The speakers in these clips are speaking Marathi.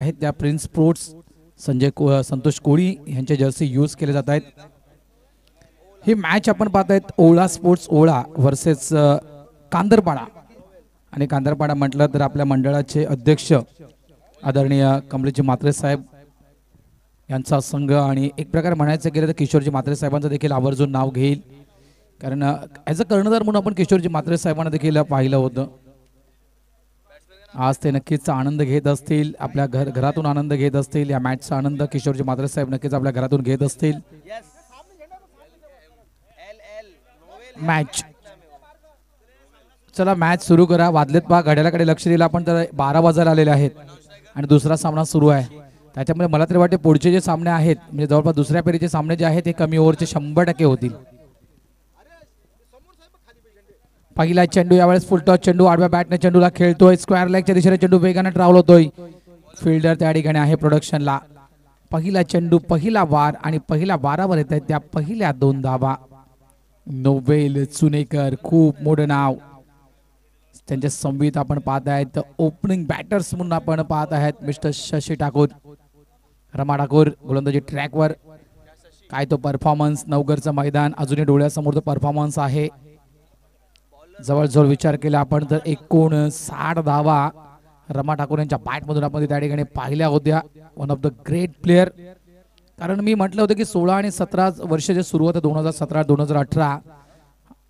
आहेत त्या प्रिन्स स्पोर्ट्स संतोष कोळी यांचे जर्सी यूज केले जात आहेत. ही मॅच आपण पाहतायत ओळा स्पोर्ट्स ओळा वर्सेस कांदरपाडा. आणि कांदरपाडा म्हटलं तर आपल्या मंडळाचे अध्यक्ष आदरणीय कमलेशजी म्हात्रे साहेब यांचा संघ, आणि एक प्रकारे म्हणायचं गेलं तर किशोरजी म्हात्रे साहेबांचं देखील आवर्जून नाव घेईल, कारण ॲज अ कर्णधार म्हणून आपण किशोरजी म्हात्रे साहेबांना देखील पाहिलं होतं. आज ते नक्कीच आनंद घेत असतील, आपल्या घरातून आनंद घेत असतील. या मॅचचा आनंद किशोरजी म्हात्रे साहेब नक्कीच आपल्या घरातून घेत असतील. मॅच चला मॅच सुरू करा. वाजलेत पहा, घड्याळाकडे लक्ष दिलं आपण तर 12 वाजायला आलेले आहेत आणि दुसरा सामना सुरू आहे. त्याच्यामुळे मला तरी वाटते पुढचे जे सामने आहेत म्हणजे जवळपास दुसऱ्या फेरीचे सामने जे आहेत ते कमी ओव्हरचे 100% होतील. पहिला चेंडू यावेळेस फुलटॉस चेंडू आडव्या बॅटने चेंडूला खेळतोय. स्क्वेअर लेगच्या दिशेने चेंडू वेगाने ट्रॅव्हल होतोय. फिल्डर त्या ठिकाणी आहे प्रोडक्शनला. पहिला चेंडू पहिला वार आणि पहिल्या वारावर येत आहेत त्या पहिल्या 2 धावा. नोबेल सुनेकर खूप मोठं नाव, त्यांच्या संवित आपण पाहत आहेत. ओपनिंग बॅटर्स म्हणून आपण पाहत आहेत मिस्टर शशी ठाकूर, रमा ठाकूर गोलंदाजी ट्रॅकवर. काय तो परफॉर्मन्स, नवघरचं मैदान अजूनही डोळ्यासमोर तो परफॉर्मन्स आहे. जवळजवळ विचार केला आपण तर 59 धावा रमा ठाकूर यांच्या बॅटमधून आपण त्या ठिकाणी पाहिल्या होत्या. One of the great player, कारण मी म्हटलं होतं की 16 आणि 17 वर्ष जे सुरू होतं 2017-2018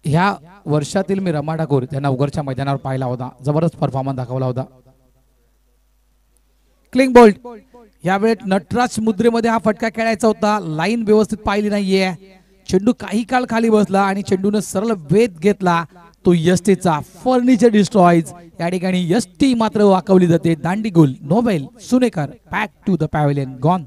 ह्या वर्षातील मी रमा ठाकूर त्यांना उघडच्या मैदानावर पाहिला होता. जबरदस्त परफॉर्मन्स दाखवला होता. क्लिंग बोल्ट यावेळेस नटराज मुद्रेमध्ये हा फटका खेळायचा होता. लाईन व्यवस्थित पाहिली नाहीये. चेंडू काही काळ खाली बसला आणि चेंडूने सरळ वेध घेतला तो यष्टीचा. फर्निचर डिस्ट्रॉईज या ठिकाणी यष्टी मात्र वाकवली जाते. दांडी गोल. Nobel Sunekar back to the pavilion gone.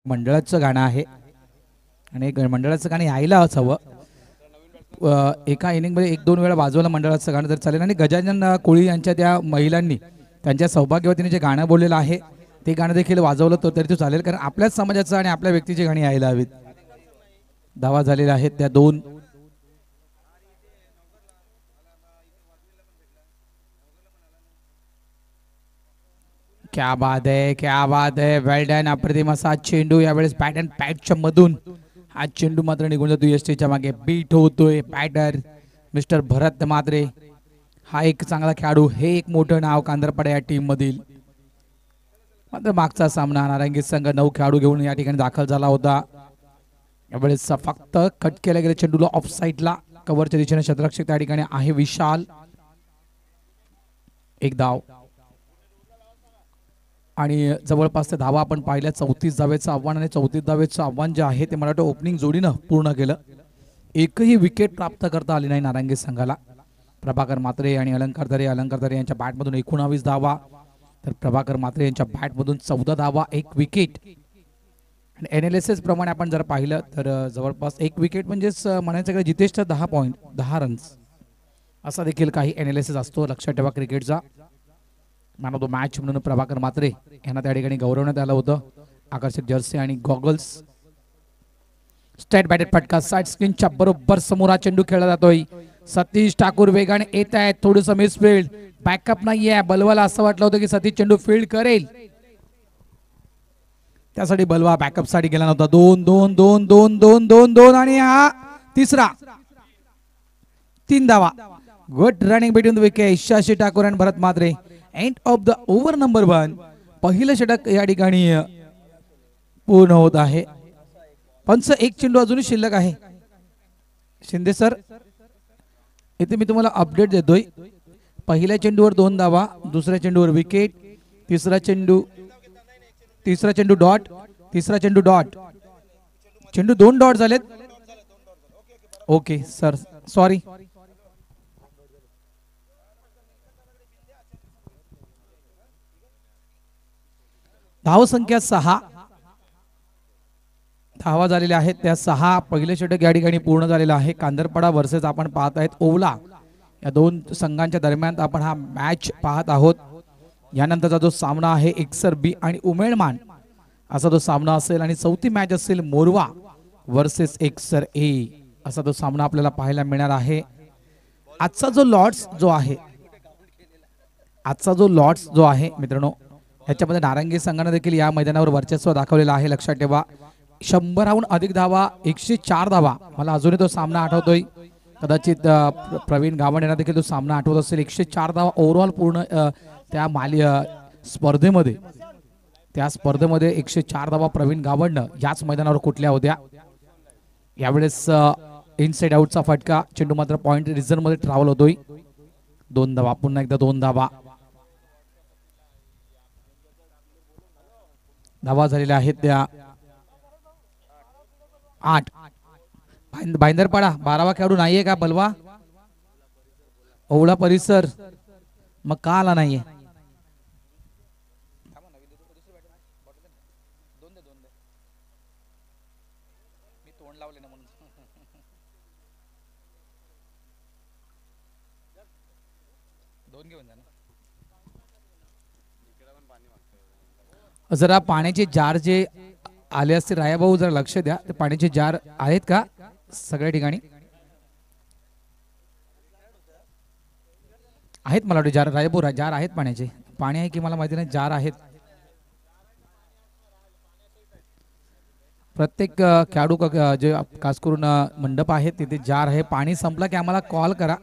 मंडळाचं गाणं आहे आणि मंडळाचं गाणं यायला हवं. एका इनिंगमध्ये 1-2 वेळा वाजवलं मंडळाचं गाणं तर चालेल. आणि गजानन कोळी यांच्या त्या महिलांनी त्यांच्या सौभाग्यवतीने जे गाणं बोललेलं आहे ते गाणं देखील वाजवलं तर तरी तो चालेल, कारण आपल्याच समाजाचं आणि आपल्या व्यक्तीची गाणी यायला हवीत. धावा झालेल्या आहेत त्या 2. क्या बात है, क्या बात है, वेल डन. अप्रतिम असा चेंडू यावेळेस बॅट अँड पॅडच्या मधून हा चेंडू मात्र निघून जातो यष्टीच्या मागे. बीट होतोय बॅटर मिस्टर भरत म्हात्रे. हा एक चांगला खेळाडू, हे एक मोठं नाव कांदरपाडा या टीम मधील. मात्र मागचा सामना नारंगी संघ 9 खेळाडू घेऊन या ठिकाणी दाखल झाला होता. यावेळेस फक्त कट केल्या गेल्या चेंडूला ऑफ साईडला कव्हरच्या दिशेने क्षेत्ररक्षक त्या ठिकाणी आहे विशाल. 1 धाव आणि जवळपास धावा आपण पाहिल्या. 34 धावेचं आव्हान आणि 34 धावेचं आव्हान जे आहे ते मला वाटतं ओपनिंग जोडीनं पूर्ण केलं. एकही विकेट प्राप्त करता आली नाही नारंगी संघाला. प्रभाकर म्हात्रे आणि अलंकारधारे यांच्या बॅटमधून 19 धावा, तर प्रभाकर म्हात्रे यांच्या बॅटमधून 14 धावा, 1 विकेट. आणि एनालिसिस प्रमाणे आपण जर पाहिलं तर जवळपास 1 विकेट म्हणजेच म्हणायचं की जितेशचा 10 पॉईंट 10 रन्स असा देखील काही एनालिसिस असतो. लक्षात ठेवा क्रिकेटचा. मॅन ऑफ द मॅच म्हणून प्रभाकर म्हात्रे यांना त्या ठिकाणी गौरवण्यात आलं होतं. आकर्षक जर्सी आणि गॉगल्स. स्ट्रेट बॅटेड फटका साइड स्क्रीनच्या बरोबर समोर हा चेंडू खेळला जातोय. सतीश ठाकूर वेगाने येत आहेत. थोडंसं मिसफील्ड, बॅकअप नाहीये. बलवाला असं वाटलं होतं की सतीश चेंडू फील्ड करेल, त्यासाठी बलवा बॅकअप साठी गेला नव्हता. 2 आणि हा तिसरा. 3 धावा. Good running between the wicket. Shashi Thakur आणि Bharat Mhatre. End of the over number 1. पहिलं षटक या ठिकाणी पूर्ण होत आहे. पंच 1 चेंडू अजूनही शिल्लक आहे. शिंदे सर इथे मी तुम्हाला अपडेट देतोय. पहिल्या चेंडूवर 2 धावा, दुसऱ्या चेंडूवर विकेट, तिसरा चेंडू डॉट, तिसरा चेंडू डॉट. चेंडू 2 डॉट झालेत. Okay sir, sorry. धावसंख्या 6, धावा झालेल्या आहेत त्या 6. पहिले षटक या ठिकाणी पूर्ण झालेला आहे. कांदरपाडा वर्सेस आपण पाहत आहेत ओवला, या दोन संघांच्या दरम्यान आपण हा मॅच पाहत आहोत. यानंतरचा जो सामना आहे एकसर बी आणि उमेळमान असा तो सामना असेल आणि चौथी मॅच असेल मोरवा वर्सेस एकसर ए असा तो सामना आपल्याला पाहायला मिळणार आहे. आजचा जो लॉट्स जो आहे मित्रांनो, ह्याच्यामध्ये नारंगी संघाने देखील या मैदानावर वर्चस्व दाखवलेलं आहे. लक्षात ठेवा 100हून अधिक धावा, 104 धावा. मला अजूनही तो सामना आठवतोय, कदाचित प्रवीण गावंड यांना देखील तो सामना आठवत असेल. 104 धावा ओव्हरऑल पूर्ण त्या स्पर्धेमध्ये 104 धावा प्रवीण गावंड याच मैदानावर कुठल्या होत्या. यावेळेस इनसाइड आउटचा फटका, चेंडू मात्र पॉइंट रिझन मध्ये ट्रॅव्हल होतोय. 2 धावा, पुन्हा एकदा 2 धावा. धावा झालेल्या आहेत त्या 8. भाईंदरपाडा 12वा खेळाडू नाहीये का बलवा? ओवळा परिसर मग का आला नाहीये? जरा पाण्याचे जार जे आले असते रायाभाऊ, जरा लक्ष द्या. ते पाण्याचे जार आहेत का सगळ्या ठिकाणी? आहेत मला वाटतं जार. रायाभाऊ जार आहेत पाण्याचे? पाणी आहे की मला माहिती नाही. जार आहेत प्रत्येक खेळाडू जे खास करून मंडप आहे तिथे जार आहे. पाणी संपला की आम्हाला कॉल करा.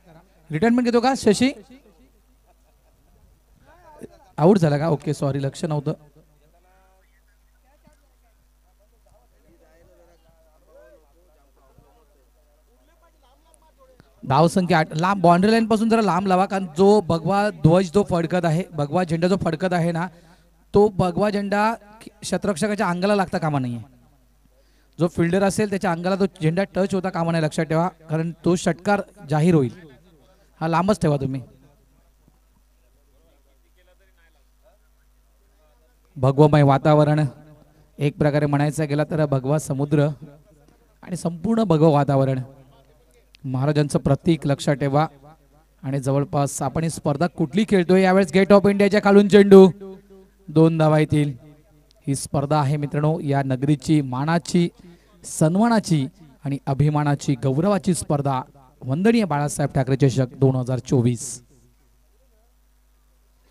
रिटायरमेंट घेतो का शशी? आउट झाला का? ओके सॉरी, लक्ष नव्हतं. धावसंख्या 8. लांब बाउंड्री लाईन पासून जरा लांब लावा, कारण जो भगवा ध्वज जो फडकत आहे, भगवा झेंडा जो फडकत आहे ना, तो भगवा झेंडा शतरक्षकाच्या अंगाला लागता कामा नाहीये. जो फिल्डर असेल त्याच्या अंगाला तो झेंडा टच होता कामा नाही. लक्षात ठेवा, कारण तो षटकार जाहीर होईल. हा लांबच ठेवा तुम्ही. भगवमय वातावरण, एक प्रकारे म्हणायचं गेला तर भगवा समुद्र आणि संपूर्ण भगव वातावरण, महाराजांचं प्रतीक. लक्षात ठेवा. आणि जवळपास आपण ही स्पर्धा कुठली खेळतोय यावेळेस? गेट ऑफ इंडियाच्या खालून चेंडू, 2 धावा येतील. ही स्पर्धा आहे मित्रांनो या नगरीची मानाची, सन्मानाची आणि अभिमानाची, गौरवाची स्पर्धा. वंदनीय बाळासाहेब ठाकरे चषक 2024.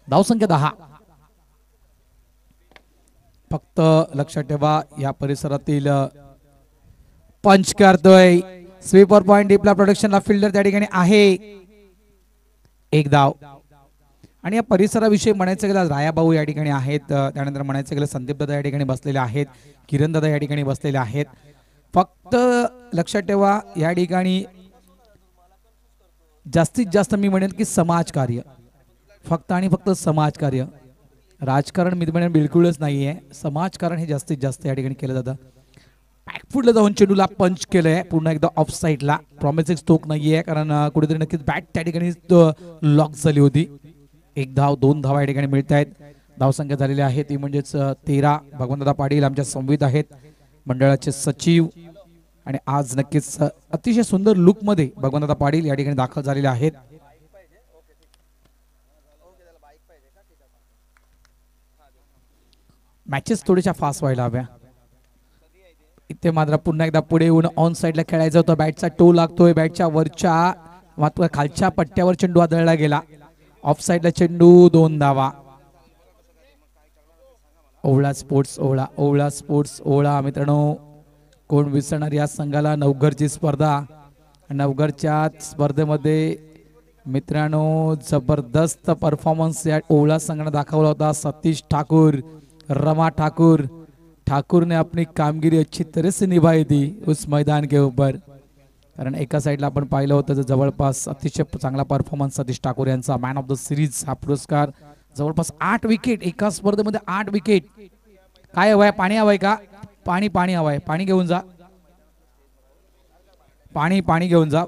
धावसंख्या 10. फक्त लक्षात ठेवा या परिसरातील पंच करतोय. स्वीपर पॉइंट डीपला प्रोडक्शनला फिल्डर त्या ठिकाणी आहे. 1 धाव. आणि या परिसराविषयी म्हणायचं गेलं रायाभाऊ या ठिकाणी आहेत. त्यानंतर म्हणायचं गेलं संदीप दादा या ठिकाणी बसलेले आहेत, किरण दादा या ठिकाणी बसलेले आहेत. फक्त लक्षात ठेवा या ठिकाणी जास्तीत जास्त मी म्हणेन की समाजकार्य, फक्त आणि फक्त समाजकार्य. राजकारण मी म्हणेन बिलकुलच नाहीये. समाजकारण हे जास्तीत जास्त या ठिकाणी केलं जातं. बॅकफुटला जाऊन चेंडूला पंच केलंय पुन्हा एकदा ऑफ साईडला. प्रॉमिसिंग स्ट्रोक नाहीये, कारण कुठेतरी नक्कीच बॅट त्या ठिकाणी लॉक झाली होती. 1 धाव, 2 धावा या ठिकाणी मिळत आहेत. धावसंख्या झालेली आहे ती म्हणजेच 13. भगवंतदादा पाटील आमच्या संवित आहेत, मंडळाचे सचिव. आणि आज नक्कीच अतिशय सुंदर लुक मध्ये भगवंतदादा पाटील या ठिकाणी दाखल झालेले आहेत. मॅचेस थोड्याशा फास्ट व्हायला हव्या. इथे मात्र पुन्हा एकदा पुढे येऊन ऑन साइडला खेळायचं होतं. बॅटचा टो लागतोय, बॅटच्या वरच्या मात्र खालच्या पट्ट्यावर चेंडू आदळला गेला. ऑफ साइडला चेंडू, 2 धावा. Ovala sports, Ovala sports Ovala. मित्रांनो कोण विसरणार या संघाला? नवघरची स्पर्धा. नवघरच्या स्पर्धेमध्ये मित्रांनो जबरदस्त परफॉर्मन्स या ओवळा संघाने दाखवला होता. सतीश ठाकुर, रमा ठाकुर ने अपनी कामगिरी अच्छी तरह से निभाई थी उस मैदान के ऊपर. कारण एका साईडला आपण पाहिलं होतं जवळपास अतिशय चांगला परफॉर्मन्स सतीश ठाकूर यांचा. मॅन ऑफ द सिरीज हा पुरस्कार. जवळपास 8 विकेट एका स्पर्धेमध्ये, 8 विकेट. काय हवंय? पाणी हवंय का? पाणी हवंय. पाणी घेऊन जा, पाणी घेऊन जा.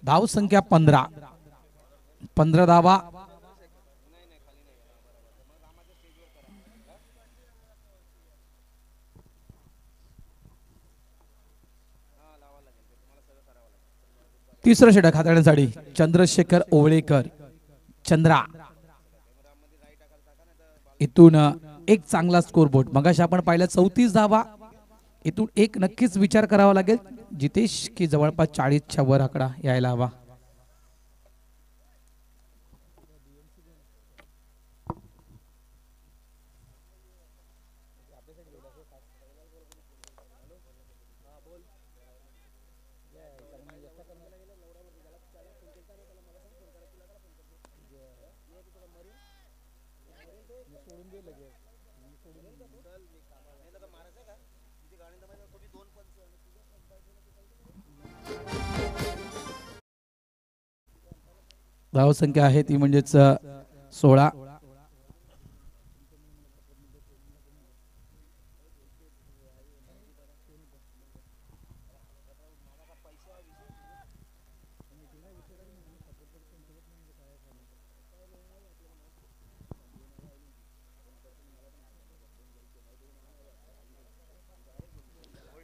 धाव संख्या 15. 15 धावा. तिसरं षटक हाताळण्यासाठी चंद्रशेखर ओवळेकर. चंद्रा इथून एक चांगला स्कोर बोर्ड. मगाशी आपण पाहिलं 34 धावा. इथून एक नक्कीच विचार करावा लागेल जितेश की जवळपास 40च्या वर आकडा यायला हवा. धावसंख्या आहे ती म्हणजेच 16.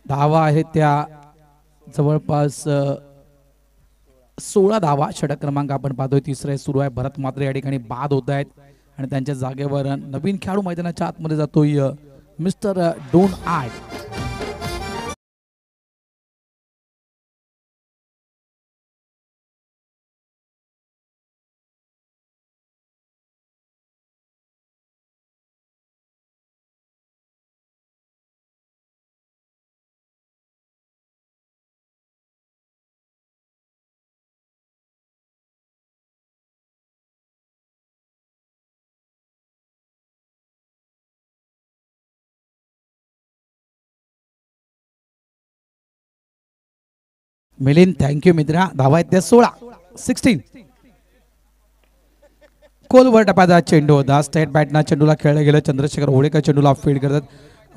धावा आहेत त्या जवळपास 16 धावा. षटक क्रमांक आपण पाहतोय तिसरे सुरू आहे. भरत मात्र या ठिकाणी बाद होत आहेत आणि त्यांच्या जागेवर नवीन खेळाडू मैदानाच्या आतमध्ये जातोय मिस्टर डोन आर्ट. मिलिंद थँक्यू मित्रा. धावा आहेत त्या 16. 16. खोलवर टप्प्याचा चेंडू होता. स्टेट बॅटना चेंडूला खेळलं गेलं. चंद्रशेखर ओवळेकर चेंडूला फील्ड करतात.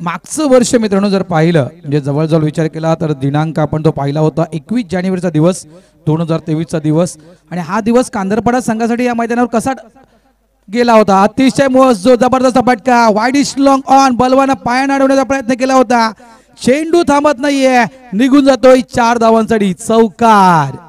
मागचं वर्ष मित्रांनो जर पाहिलं म्हणजे जवळजवळ विचार केला तर दिनांक आपण तो पाहिला होता 21 जानेवारीचा दिवस 2023चा दिवस. आणि हा दिवस कांदरपाडा संघासाठी या मैदानावर कसा गेला होता. अतिशय जो जबरदस्त फटका वाईडिश लॉंग ऑन बलवानं पायानं अडवण्याचा प्रयत्न केला होता. चेंडू थांबत नाहीये. निघून जातोय 4 धावांसाठी. चौकार.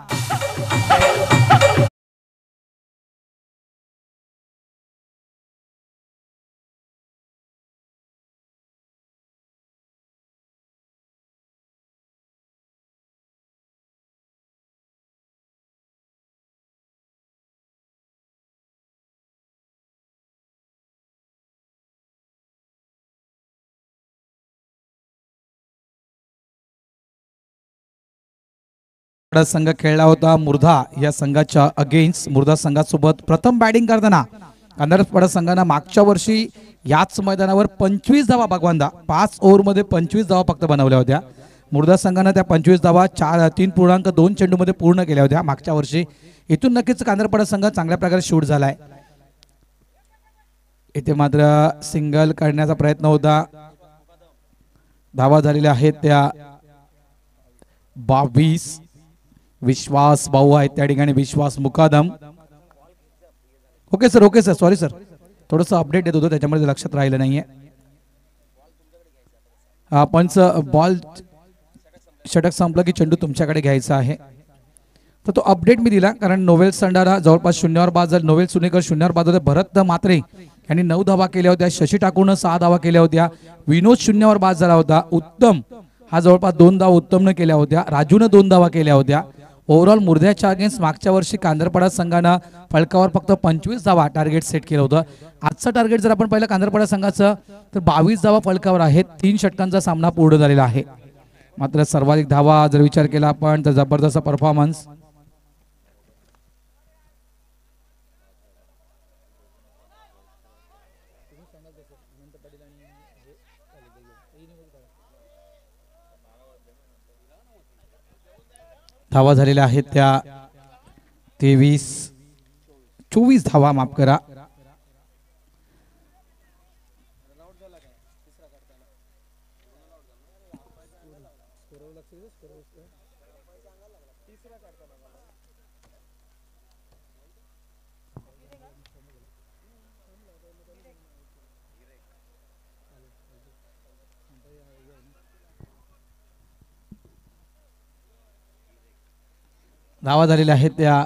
संघ खेळला होता मुर्धा या संघाच्या अगेन्स्ट. मुर्धा संघासोबत प्रथम बॅटिंग करताना कांदरपाडा संघानं मागच्या वर्षी याच मैदानावर 25 धावा भगवानदा 5 ओव्हरमध्ये 25 धावा फक्त बनवल्या होत्या. मुर्धा संघानं त्या 25 धावा 3.2 चेंडूमध्ये पूर्ण केल्या होत्या मागच्या वर्षी. इथून नक्कीच कांदरपाडा संघ चांगल्या प्रकारे शूट झालाय. इथे मात्र सिंगल काढण्याचा प्रयत्न होता. धावा झालेल्या आहेत त्या 22. विश्वास भाऊ आहेत त्या ठिकाणी. विश्वास मुकादम. ओके सर सॉरी सर थोडंसं अपडेट देत होतो त्याच्यामुळे लक्षात राहिलं नाहीये. पंच बॉल षटक संपलं की चेंडू तुमच्याकडे घ्यायचा आहे. तर तो अपडेट मी दिला कारण नोवेल संडारा जवळपास 0वर बाद झाले. नोवेल सुनेकर 0वर बाद होते. भरत मात्रे यांनी 9 धावा केल्या होत्या. शशी ठाकूरनं 6 धावा केल्या होत्या. विनोद 0वर बाद झाला होता. उत्तम हा जवळपास 2 धावा उत्तमनं केल्या होत्या. राजूनं 2 धावा केल्या होत्या. ओव्हरऑल मुर्ध्याच्या अगेन्स्ट मागच्या वर्षी कांदरपाडा संघानं फलकावर फक्त 25 धावा टार्गेट सेट केलं होतं. आजचं टार्गेट जर आपण पाहिलं कांदरपाडा संघाचं तर 22 धावा फलकावर आहेत. 3 षटकांचा सामना पूर्ण झालेला आहे. मात्र सर्वाधिक धावा जर विचार केला आपण तर जबरदस्त परफॉर्मन्स. धावा झालेल्या आहेत त्या 24 धावा माफ करा. धावा झालेल्या आहेत त्या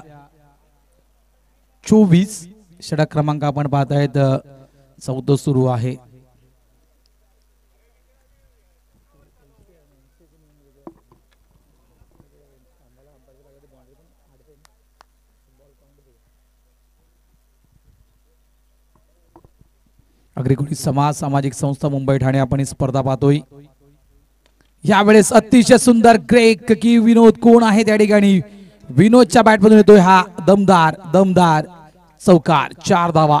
24. षटक क्रमांक आपण पाहतायत चौथं सुरू आहे. अग्रकुटी समाज सामाजिक संस्था मुंबई ठाणे आपण ही स्पर्धा पाहतोय. यावेळेस अतिशय सुंदर ग्रेक की विनोद कोण आहे त्या ठिकाणी. विनोदच्या बॅटमधून येतोय हा दमदार चौकार. 4 धावा.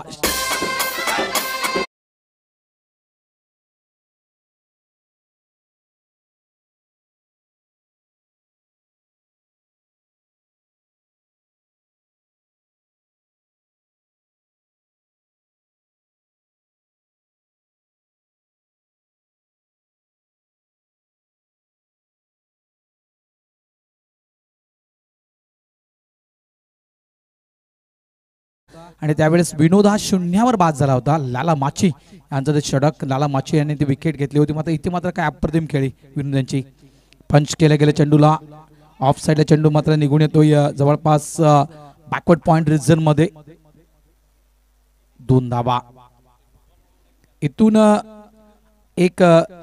आणि त्यावेळेस विनोद हा शून्यावर बाद झाला होता. लाला माची यांचं ते षटक. लाला माची यांनी ती विकेट घेतली होती. मात्र इथे मात्र काय अप्रतिम खेळी विनोद यांची. पंच केल्या गेल्या चेंडूला ऑफ साइडला चेंडू मात्र निघून येतोय जवळपास बॅकवर्ड पॉइंट रिजन मध्ये. 2 धावा. इथून एक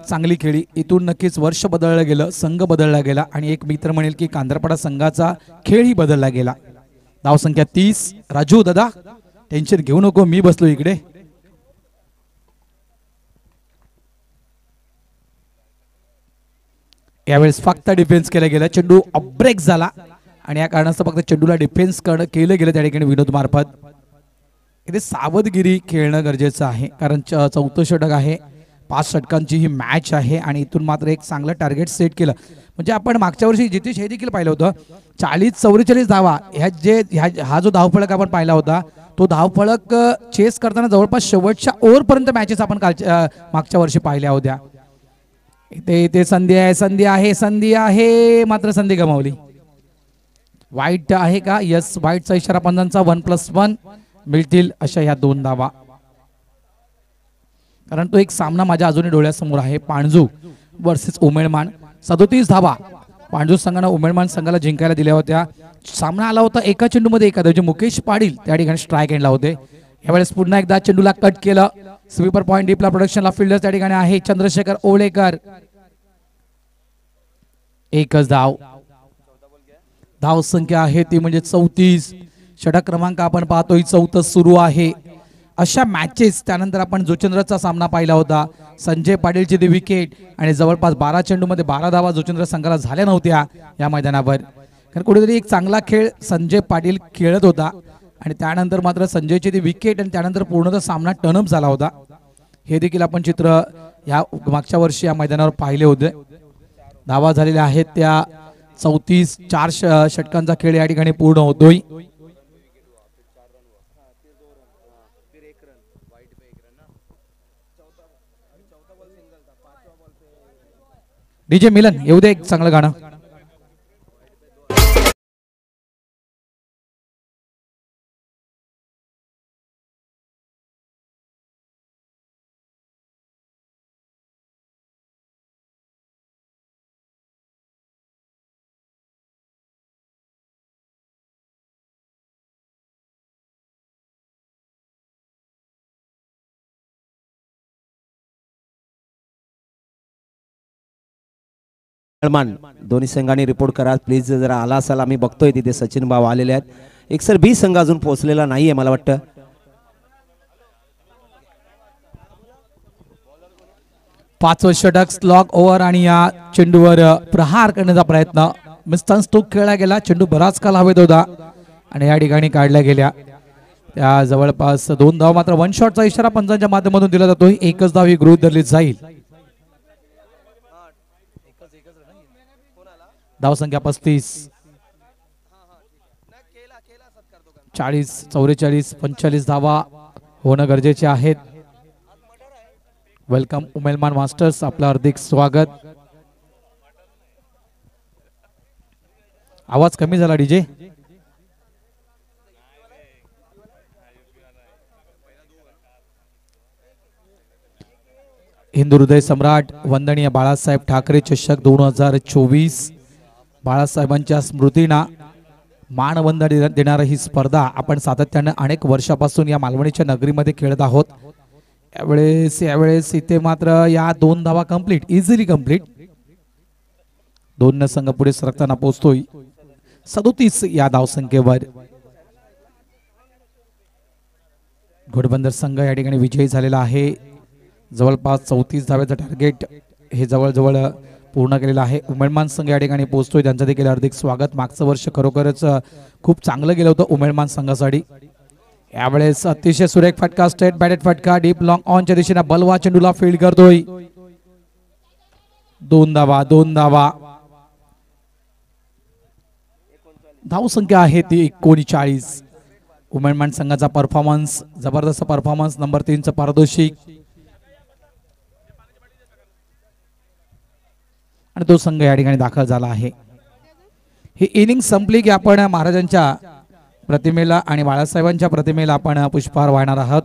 चांगली खेळी. इथून नक्कीच वर्ष बदललं गेलं, संघ बदलला गेला आणि एक मित्र म्हणेल की कांदरपाडा संघाचा खेळही बदलला गेला. धाव संख्या 30. राजू दादा टेन्शन घेऊ नको, मी बसलो इकडे. यावेळेस फक्त डिफेन्स केला गेला. चेंडू ब्रेक झाला आणि या कारणास्तव फक्त चेंडूला डिफेन्स केलं गेलं त्या ठिकाणी विनोद मार्फत. इथे सावधगिरी खेळणं गरजेचं आहे कारण चौथं षटक आहे. 5 षटकांची ही मॅच आहे आणि इथून मात्र एक चांगलं टार्गेट सेट केलं. म्हणजे आपण मागच्या वर्षी जितेश हे देखील पाहिलं होतं. 40-44 धावा हा जो धावफलक आपण पाहिला होता तो धावफलक चेस करताना जवळपास शेवटच्या ओव्हरपर्यंत मॅचेस आपण मागच्या वर्षी पाहिल्या होत्या. इथे संधी आहे मात्र संधी गमावली. वाईट आहे का? यस, वाईटचा इशारा पंजांचा. 1+1 मिळतील अशा ह्या 2 धावा. कारण तो एक सामना माझ्या अजूनही डोळ्यासमोर आहे. पाणजू वर्सेस उमेळमान. 37 धावा पाणजू संघाने उमेळमान संघाला जिंकायला दिल्या होत्या. सामना आला होता एका चेंडूमध्ये एका. मुकेश पाटील त्या ठिकाणी स्ट्राईक एंडला होते. यावेळेस पुन्हा एकदा चेंडूला कट केलं. स्वीपर पॉइंट डीपला प्रोडक्शनला फिल्डर त्या ठिकाणी आहे चंद्रशेखर ओळेकर. एकच धाव. धाव संख्या आहे ती म्हणजे 34. षटक क्रमांक आपण पाहतोय 4 सुरू आहे. अशा मॅचेस त्यानंतर आपण जोचंद्रचा सामना पाहिला होता. संजय पाटीलची ती विकेट आणि जवळपास 12 चेंडूमध्ये 12 धावा जोचंद्र संघाला झाल्या नव्हत्या या मैदानावर. कारण कुठेतरी एक चांगला खेळ संजय पाटील खेळत होता आणि त्यानंतर मात्र संजयची ती विकेट आणि त्यानंतर पूर्णतः सामना टर्नअप झाला होता. हे देखील आपण चित्र या मागच्या वर्षी या मैदानावर पाहिले होते. धावा झालेल्या आहेत त्या 34. 4 षटकांचा खेळ या ठिकाणी पूर्ण होतोय. डीजे मिलन येऊ दे एक चांगलं गाणं. दोन्ही संघांनी रिपोर्ट करा प्लीज. जरा आला असाल, आम्ही बघतोय तिथे सचिन भाऊ आलेले आहेत. एक सर बी संघ अजून पोहोचलेला नाहीये मला वाटतं. पाचवं षटक स्लॉग ओव्हर आणि या चेंडूवर प्रहार करण्याचा प्रयत्न मिस्टन्स तो खेळला गेला. चेंडू बराच काल हवेत होता आणि या ठिकाणी काढल्या गेल्या. त्या जवळपास 2 धाव. मात्र 1 शॉटचा इशारा पंचांच्या माध्यमातून दिला जातोय. एकच धाव ही गृहीत धरली जाईल. धावसंख्या 35. 40, 44, 45 धावा होणं गरजेचे आहेत. वेलकम उमेलमान मास्टर्स, आपलं हार्दिक स्वागत. आवाज कमी झाला डीजे. हिंदू हृदय सम्राट वंदनीय बाळासाहेब ठाकरे चषक 2024 बाळासाहेबांच्या स्मृतींना मानवंदना देणारी ही स्पर्धा आपण सातत्याने अनेक वर्षापासून या मालवणीच्या नगरीमध्ये खेळत आहोत. यावेळेस इथे मात्र या 2 धावा कंप्लीट, इझिली कंप्लीट. 2 संघ पुढे सरकताना पोहोचतोय 37 या धावसंख्येवर. घोडबंदर संघ या ठिकाणी विजयी झालेला आहे. जवळपास 34 धाव्याचं टार्गेट हे जवळजवळ पूर्ण केलेलं आहे. उमेदमान संघ या ठिकाणी पोहोचतोय, त्यांचं देखील हार्दिक स्वागत. मागचं वर्ष खरोखरच खूप चांगलं गेलं होतं उमेदमान संघासाठी. यावेळेस अतिशय सुरेख फटका, स्ट्रेट बॅटेड फटका, डीप लॉंग ऑनच्या दिशेने बलवा चेंडूला फील्ड करतोय. 2 धावा. धावसंख्या आहे ती 39. उमेदमान संघाचा परफॉर्मन्स जबरदस्त परफॉर्मन्स. नंबर 3चं पारितोषिक आणि तो संघ या ठिकाणी दाखल झाला आहे. ही इनिंग संपली की आपण महाराजांच्या प्रतिमेला आणि बाळासाहेबांच्या प्रतिमेला आपण पुष्पहार वाहणार आहोत.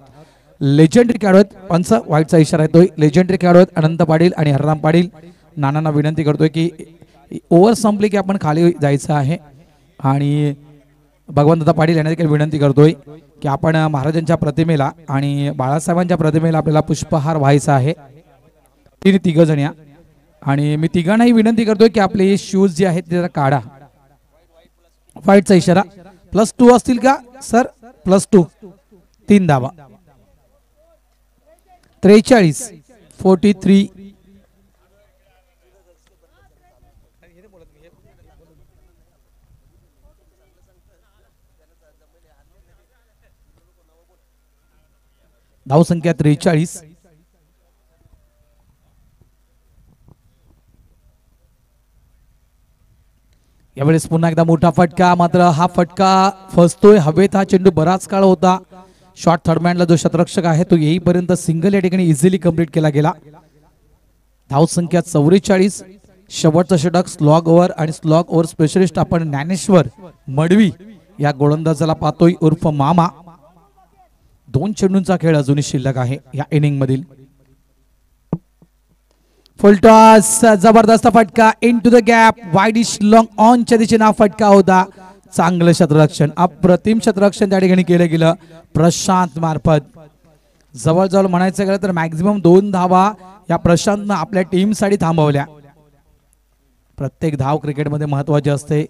लेजेंडरी खेळाडू आहेत, पंच व्हाईटचा इशारा येतोय. लेजेंडरी खेळाडू आहेत अनंत पाटील आणि हरराम पाटील. नानांना विनंती करतोय की ओव्हर संपली की आपण खाली जायचं आहे. आणि भगवंतदा पाटील यांना देखील विनंती करतोय की आपण महाराजांच्या प्रतिमेला आणि बाळासाहेबांच्या प्रतिमेला आपल्याला पुष्पहार व्हायचा आहे. तिघ जण या. आणि मी तिघांनाही विनंती करतोय की आपले शूज जे आहेत ते जरा काढा. व्हाईटचा इशारा. +2 असतील का सर? +2. 3 धावा. 43-43. धावसंख्या 43. यावेळेस पुन्हा एकदा मोठा फटका, मात्र हा फटका फसतोय हवेत. हा चेंडू बराच काळ होता. शॉर्ट थर्डमॅनला जो शतरक्षक आहे तो येईपर्यंत सिंगल या ठिकाणी इझिली कंप्लीट केला गेला. धावसंख्या 44. शेवटचं षटक स्लॉग ओव्हर आणि स्लॉग ओव्हर स्पेशलिस्ट आपण ज्ञानेश्वर मडवी या गोलंदाजाला पाहतोय उर्फ मामा. 2 चेंडूंचा खेळ अजूनही शिल्लक आहे या इनिंग मधील. फुलटॉस, जबरदस्त फटका into the gap, widish long ऑनच्या दिशेने हा फटका होता. चांगलं क्षेत्ररक्षण, अप्रतिम क्षेत्ररक्षण त्या ठिकाणी केलं गेलं प्रशांत मार्फत. जवळजवळ म्हणायचं गेलं तर मॅक्झिमम 2 धावा या प्रशांतनं आपल्या टीमसाठी थांबवल्या. प्रत्येक धाव क्रिकेटमध्ये महत्वाची असते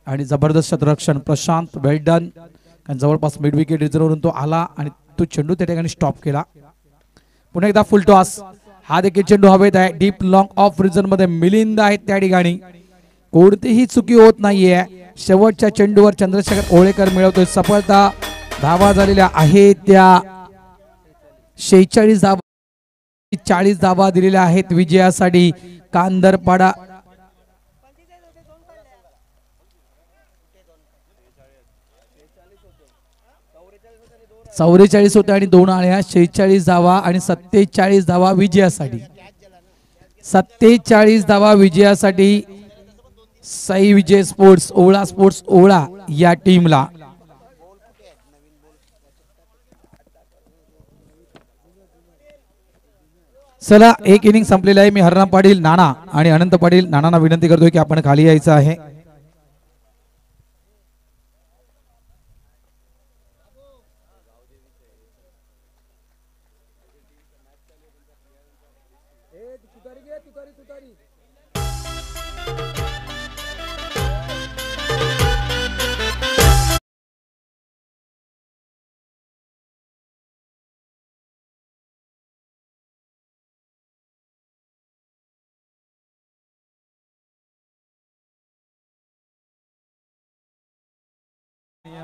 आणि जबरदस्त क्षेत्ररक्षण प्रशांत, वेल डन. जवळपास मिड विकेट रिझर्वरून तो आला आणि तो चेंडू त्या ठिकाणी स्टॉप केला. पुन्हा एकदा फुल टॉस. हा देखील चेंडू हवेत आहे. डीप लॉंग ऑफ रिझन मध्ये मिलिंद आहेत त्या ठिकाणी. कोणतीही चुकी होत नाहीये. शेवटच्या चेंडूवर चंद्रशेखर ओळेकर मिळवतोय सफलता. धावा झालेल्या आहेत त्या 46 धावा. 40 धावा दिलेल्या आहेत विजयासाठी. कांदरपाडा 44 होत्या आणि 2 आल्या. 46 धावा आणि 47 धावा विजयासाठी. 47 धावा विजयासाठी साई विजय स्पोर्ट्स ओळा या टीमला. चला, एक इनिंग संपलेला आहे. मी हरराम पाटील, नाना आणि अनंत पाटील नानांना विनंती करतोय की आपण खाली यायचं आहे.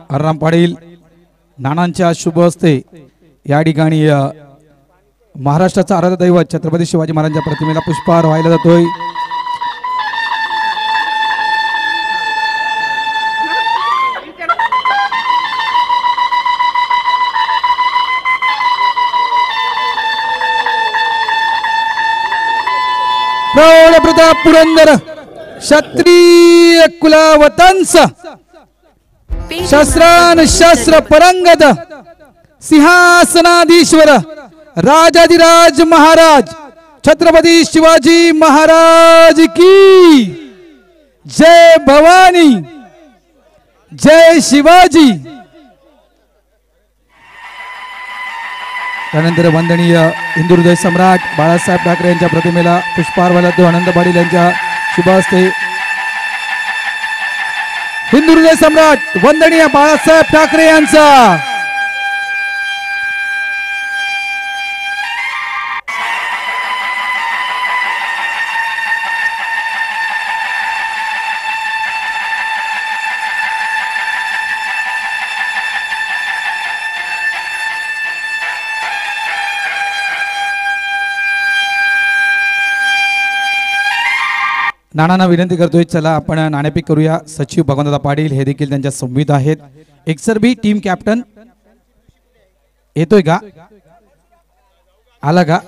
हरराम पाटील नानांच्या शुभ हस्ते या ठिकाणी महाराष्ट्राचा आराध्य दैवत छत्रपती शिवाजी महाराजांच्या प्रतिमेला पुष्पहार व्हायला जातोय. प्रौढ प्रताप पुरंदर क्षत्रिय कुलावतंस शस्त्रान शस्त्र परंगत सिंहासनाधीश्वर राजाधिराज महाराज छत्रपती शिवाजी महाराज की जय भवानी जय शिवाजी। त्यानंतर वंदनीय हिंदू हृदय सम्राट बाळासाहेब ठाकरे यांच्या प्रतिमेला पुष्पहार वाहतो आनंद पाटील यांच्या शुभ हस्ते। हिंदू हृदय सम्राट वंदनीय बाळासाहेब ठाकरे यांचा नानांना विनंती करतोय, चला आपण नाणेफेक करूया। सचिव भगवंतदादा पाटील हे देखील त्यांच्या संवित आहेत। एकसरबी टीम कॅप्टन येतोय का, आला का?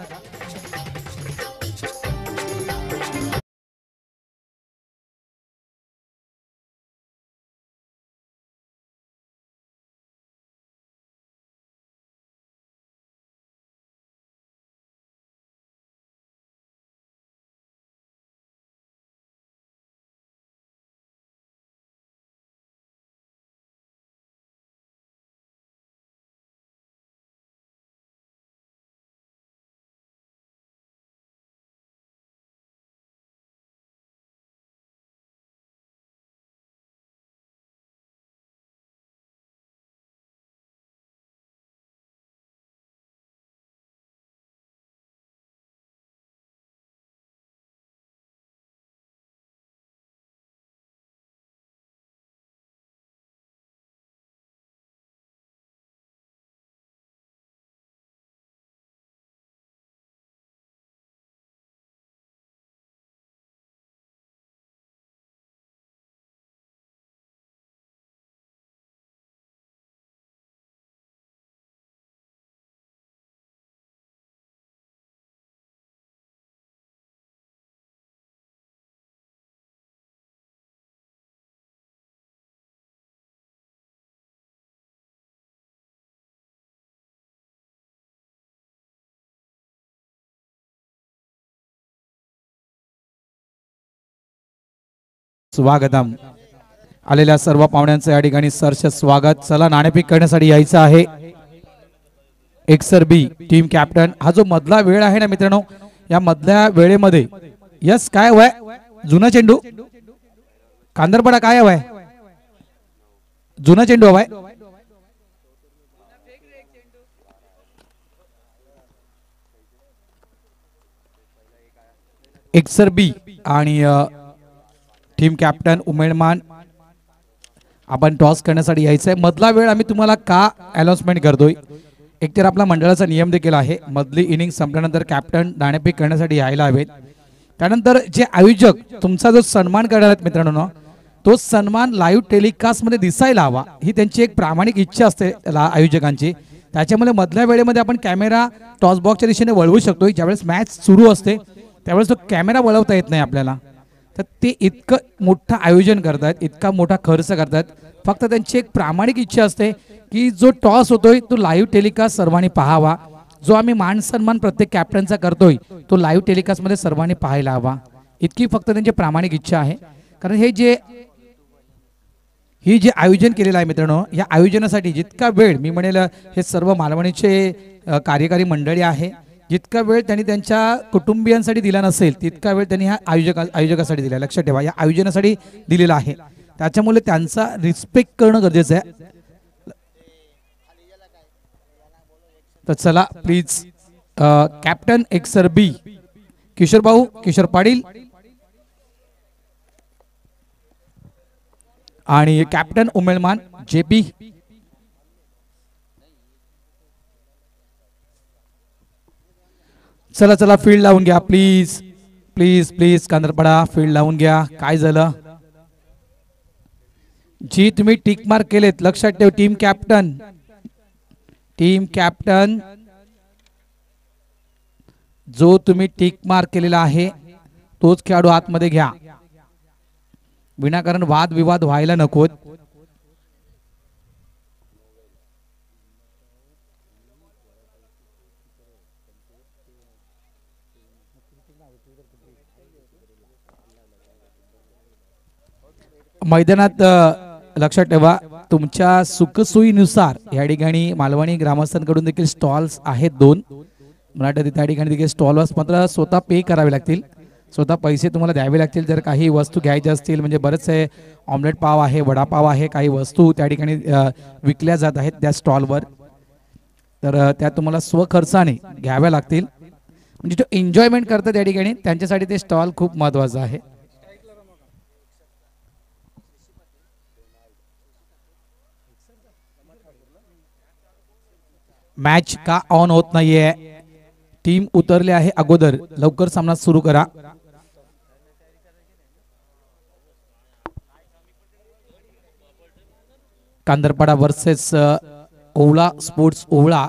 स्वागतम आलेल्या सर्व पाहुण्यांचं या ठिकाणी सरस स्वागत। चला नाणेफेक करण्यासाठी यायचं आहे। एकसरबी टीम कॅप्टन हा जो मधला वेळ आहे ना मित्रांनो, या मधल्या वेळेमध्ये यस काय हवंय? जुना चेंडू कांदरपडा काय हवाय? जुना चेंडू हवाय। एकसरबी आणि टीम कॅप्टन उमेदमान आपण टॉस करण्यासाठी यायचंय। मधला वेळ आम्ही तुम्हाला का अनाउन्समेंट करतोय, एकतर आपला मंडळाचा नियम देखील आहे, मधली इनिंग संपल्यानंतर कॅप्टन नाणेफेक करण्यासाठी यायला हवेत। त्यानंतर जे आयोजक तुमचा जो सन्मान करणार आहेत मित्रांनो, तो सन्मान लाईव्ह टेलिकास्ट मध्ये दिसायला हवा, ही त्यांची एक प्रामाणिक इच्छा असते आयोजकांची। त्याच्यामुळे मधल्या वेळेमध्ये आपण कॅमेरा टॉस बॉक्सच्या दिशेने वळवू शकतो। ज्यावेळेस मॅच सुरू असते त्यावेळेस तो कॅमेरा वळवता येत नाही आपल्याला, तर ते इतकं मोठं आयोजन करतात, इतका मोठा खर्च करतात। फक्त त्यांची एक प्रामाणिक इच्छा असते की जो टॉस होतोय तो लाईव्ह टेलिकास्ट सर्वांनी पाहावा, जो आम्ही मान सन्मान प्रत्येक कॅप्टनचा करतोय तो लाईव्ह टेलिकास्ट मध्ये सर्वांनी पाहायला हवा, इतकी फक्त त्यांची प्रामाणिक इच्छा आहे। कारण ही जे आयोजन केलेलं आहे मित्रांनो, या आयोजनासाठी जितका वेळ मी म्हणेल हे सर्व मालवणीचे कार्यकारी मंडळी आहे, जितका वेळ त्यांनी त्यांच्या कुटुंबियांसाठी दिला नसेल तितका वेळ त्यांनी ह्या आयोजकासाठी दिला, लक्षात ठेवा, या आयोजनासाठी दिलेला आहे। त्याच्यामुळे त्यांचा रिस्पेक्ट करणं गरजेचं आहे। तर चला प्लीज कॅप्टन एकसरबी किशोर भाऊ, किशोर पाटील आणि कॅप्टन उमेदमान जेपी, चला चला फील्ड लावून घ्या प्लीज प्लीज प्लीज। कांदरपडा फील्ड लावून घ्या। काय झालं जी तुम्ही टिक मार्क केलेत लक्षात ठेव। टीम कॅप्टन जो तुम्ही टिक मार्क केलेला आहे तोच खेळाडू आतमध्ये घ्या। विनाकारण वादविवाद व्हायला नकोत. मैदानात लक्षात ठेवा तुमच्या सुखसोयीनुसार या ठिकाणी मालवणी ग्रामस्थांकडून देखील स्टॉल्स आहेत 2. मला वाटतं त्या ठिकाणी देखील स्टॉलवर मात्र स्वतः पे करावे लागतील, स्वतः पैसे तुम्हाला द्यावे लागतील जर काही वस्तू घ्यायच्या असतील. म्हणजे बरेचसे ऑमलेट पाव आहे, वडापाव आहे, काही वस्तू त्या ठिकाणी विकल्या जात आहेत त्या स्टॉलवर, तर त्या तुम्हाला स्वखर्चाने घ्याव्या लागतील. म्हणजे जो एन्जॉयमेंट करतात त्या ठिकाणी त्यांच्यासाठी ते स्टॉल खूप महत्त्वाचं आहे. मॅच का ऑन होत नाहीये, टीम उतरले आहे अगोदर, लवकर सामना सुरू करा. कांदरपाडा वर्सेस ओवळा स्पोर्ट्स ओवळा.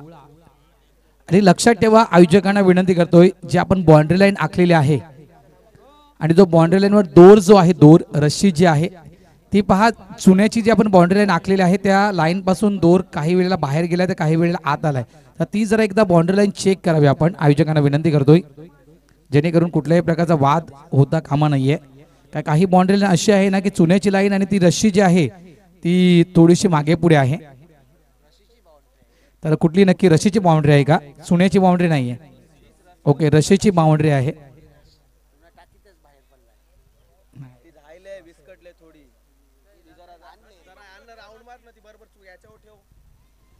आणि लक्षात ठेवा आयोजकांना विनंती करतोय जे आपण बाउंड्री लाईन आखलेली आहे आणि जो बाउंड्री लाईनवर दोर जो आहे, दोर रस्सी जी आहे ती पहा, चुन्याची जी आपण बाउंड्री लाईन आखलेली आहे त्या लाईन पासून दोर काही वेळेला बाहेर गेलाय तर काही वेळेला आत आलाय, तर ती जरा एकदा बाउंड्री लाईन चेक करावी आपण, आयोजकांना विनंती करतोय, जेणेकरून कुठल्याही प्रकारचा वाद होता कामा नाहीये. काय काही बाउंड्री लाईन अशी आहे ना की चुन्याची लाईन आणि ती रस्सी जी आहे ती थोडीशी मागे पुढे आहे. तर कुठली नक्की रस्सीची बाउंड्री आहे का, चुन्याची बाउंड्री नाहीये? ओके, रस्सीची बाउंड्री आहे.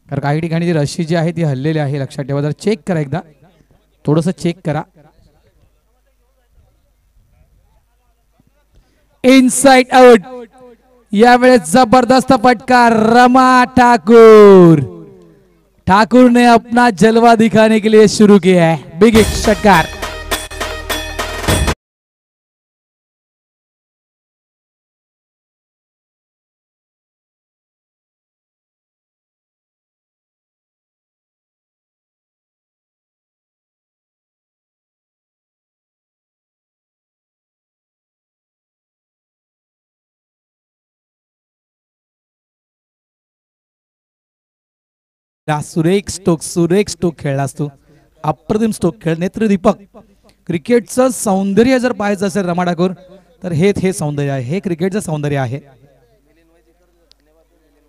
तर काही ठिकाणी जी रस्सी जी आहे ती हल्लेली आहे, लक्षात ठेवा, जर चेक करा एकदा, थोडंसं चेक करा. Inside out. यावेळेस जबरदस्त फटका रमा ठाकुर ने अपना जलवा दिखाने के लिए शुरू किया है. बिग षटकार. सुरेख स्टोक खेळलास तू, अप्रतिम स्टोक खेळ. नेत्रदीपक. क्रिकेटचं सौंदर्य जर पाहायचं असेल रमा ठाकूर तर हे सौंदर्य आहे, हे क्रिकेटचं सौंदर्य आहे.